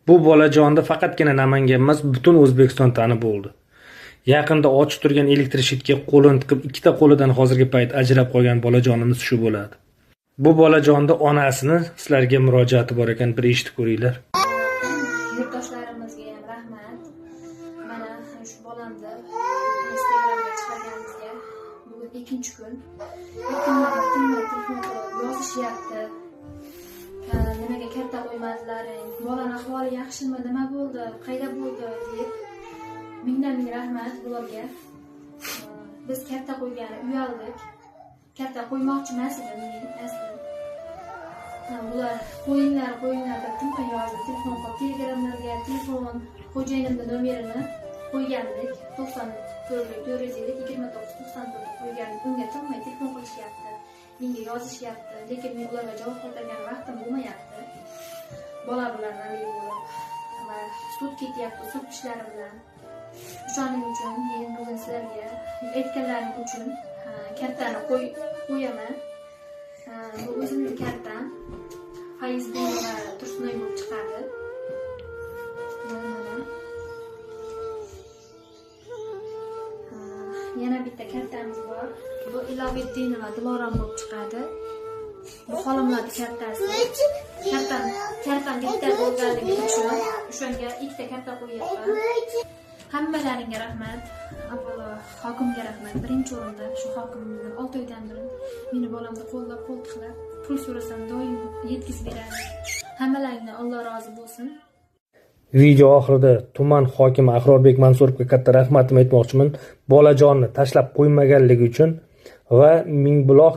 Bu bolajonni faqatgina Namangan emas, butun O'zbekiston tanib bo'ldi. Yaqinda ochib turgan elektrishitga qo'lini tiqib, ikkita qo'lidan hozirgi payt ajrab qolgan bolajonimiz shu bo'ladi. Bu bolajonni onasini sizlarga murojaati bor ekan, bir eshitib ko'ringlar. Yurtdoshlarimizga ham rahmat. Mana shu bolamni Instagramga chiqarganimizga bugun 2-kun. Yozishyapti. Nimaga karta qo'ymadilaring? Bolam ahvoli yaxshimi? Nima bo'ldi? Qayda bo'ldi? deb ming rahmat bularga. Biz karta qo'ygani uyaldik. Karta qo'ymoqchi emas edim men aslida. Bular qo'yinglar deb yozib, telefon telegramlarga telefon xo'jayinimning nomerini qo'ygandik. 94-407-29-94 qo'ygandik. Unga tinmay telefon qilishyapti. Menga yozishyapti, lekin men ularga javob qaytargan vaqtim bo'lmayapti. Bola bilan nali bo'lib va sud ketyapti, sud ishlari bilan. Shuning uchun men bugun sizlarga aytganlarim uchun kartani qo'yaman. Bu o'zimning kartam. Fayzbek va Tursunoy bo'lib chiqadi. Yana bitta kartamiz bor. Bu Iloveddinova Dilorom bo'lib chiqadi. Bu xolamlarning kartasi. Kartam bitta bo'lganligi uchun o'shanga ikkita karta qo'yapman. Hammalaringga rahmat. Avvalo hokimga rahmat. Birinchi o'rinda shu hokimni 6 oydan beri meni bolamni qo'llab-qo'ltiqlab pul so'rasam doim yetkazib beradi. Hammalaringdan Alloh rozi bo'lsin. Video oxirida tuman hokimi Aqrorbek Mansurovga katta rahmatimni aytmoqchiman. Bolajonni tashlab qo'ymaganligi uchun va Mingbuloq